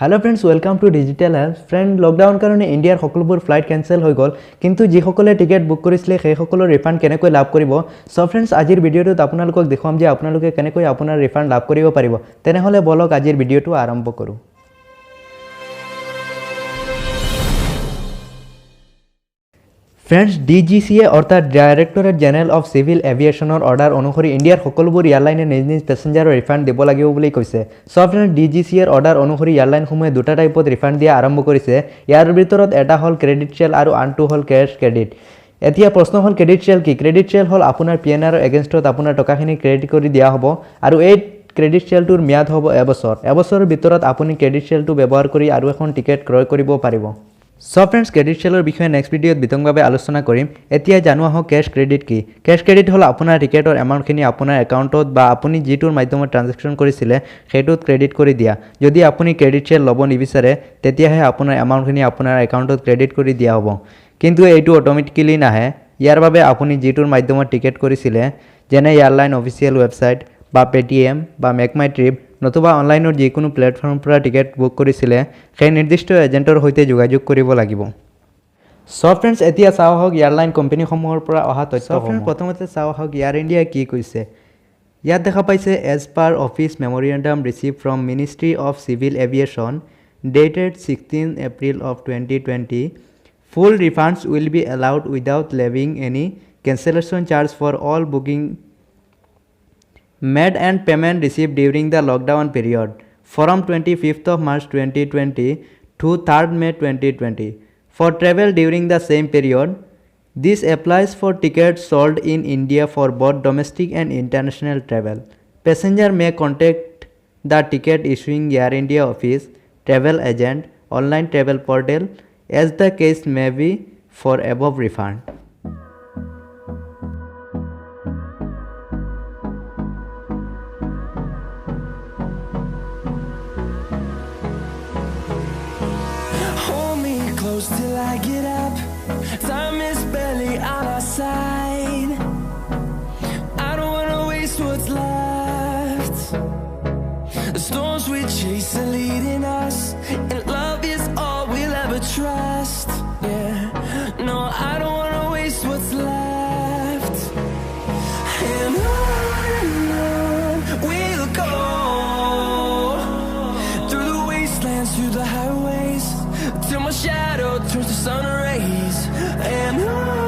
Hello friends, welcome to Digital Health. Friend, lockdown karone India সকলোবোৰ flight cancel হৈ গল, কিন্তু যি সকলে টিকেট বুক কৰিছিলে সেই সকলৰ ৰিফান্ড কেনেকৈ লাভ কৰিব। সো ফ্ৰেন্ডছ, আজিৰ ভিডিওটোত আপোনালোকক দেখুৱাম যে আপোনালোকে কেনেকৈ আপোনাৰ ৰিফান্ড লাভ কৰিব পাৰিব। তেনেহলে বলক আজিৰ ভিডিওটো আৰম্ভ কৰো। Friends, DGCA অৰ্থাৎ ডাইৰেক্টৰেট জেনেৰেল অফ সিভিল এভিয়েশনৰ অৰ্ডাৰ অনুসৰি ইণ্ডিয়াৰ সকলোবোৰ এয়াৰলাইনে নিজ নিজ পেছেঞ্জাৰৰ ৰিফান্ড দিব লাগিব বুলি কৈছে। সো ফ্ৰেন্ড, DGCAৰ অৰ্ডাৰ অনুসৰি এয়াৰলাইনসমূহে দুটা টাইপত ৰিফান্ড দিয়া আৰম্ভ কৰিছে। ইয়াৰ ভিতৰত এটা হ'ল ক্ৰেডিট চেল আৰু আনটো হ'ল কেছ ক্ৰেডিট। এতিয়া প্ৰশ্ন হ'ল ক্ৰেডিট চেল কি? ক্ৰেডিট চেল হ'ল আপোনাৰ পিএনআৰ এগেইনষ্টত আপোনাৰ টকাখিনি ক্ৰেডিট কৰি দিয়া হ'ব আৰু এই ক্ৰেডিট চেলটোৰ ম্যাদ হ'ব এবছৰ। এবছৰৰ ভিতৰত আপুনি ক্ৰেডিট চেলটো ব্যৱহাৰ কৰি আৰু এখন টিকেট ক্ৰয় কৰিব পাৰিব। সো ফ্ৰেন্ডছ, ক্ৰেডিট চেলৰ বিষয়ে নেক্সট ভিডিঅ'ত বিতংভাৱে আলোচনা কৰিম। এতিয়া জানো আহক কেছ ক্ৰেডিট কি। কেছ ক্ৰেডিট হ'ল আপোনাৰ টিকেটৰ এমাউণ্টখিনি আপোনাৰ একাউণ্টত বা আপুনি যিটোৰ মাধ্যমত ট্ৰানজেকশ্যন কৰিছিলে সেইটোত ক্ৰেডিট কৰি দিয়া। যদি আপুনি ক্ৰেডিট চেল ল'ব নিবিচাৰে তেতিয়াহে আপোনাৰ এমাউণ্টখিনি আপোনাৰ একাউণ্টত ক্ৰেডিট কৰি দিয়া হ'ব, কিন্তু এইটো অট'মেটিকেলি নাহে। ইয়াৰ বাবে আপুনি যিটোৰ মাধ্যমত টিকেট কৰিছিলে, যেনে এয়াৰলাইন অফিচিয়েল ৱেবছাইট বা পেটিএম বা মেক মাই ট্ৰিপ নতুবা অনলাইনৰ যিকোনো প্লেটফৰ্মৰ পৰা টিকেট বুক কৰিছিলে সেই নিৰ্দিষ্ট এজেণ্টৰ সৈতে যোগাযোগ কৰিব লাগিব। সো ফ্ৰেন্ডছ, এতিয়া চাওঁ আহক এয়াৰলাইন কোম্পানীসমূহৰ পৰা অহা তথ্য। প্ৰথমতে চাওঁ আহক এয়াৰ ইণ্ডিয়াই কি কৈছে। ইয়াত দেখা পাইছে as per office memorandum received from ministry of civil aviation dated 16 April of 2020 full refunds will be allowed without levying any cancellation charge for all booking made and payment received during the lockdown period from 25th of March 2020 to 3rd May 2020 for travel during the same period. This applies for tickets sold in India for both domestic and international travel. Passenger may contact the ticket issuing Air India office, travel agent, online travel portal as the case may be for above refund. Till I get up, time is barely on our side. I don't wanna waste what's left. The storms we chase are leading us, and love is all we'll ever trust. Yeah, no, I don't wanna waste what's left. And on we'll go, through the wastelands, through the highways, till my shadow turns to sun rays. And on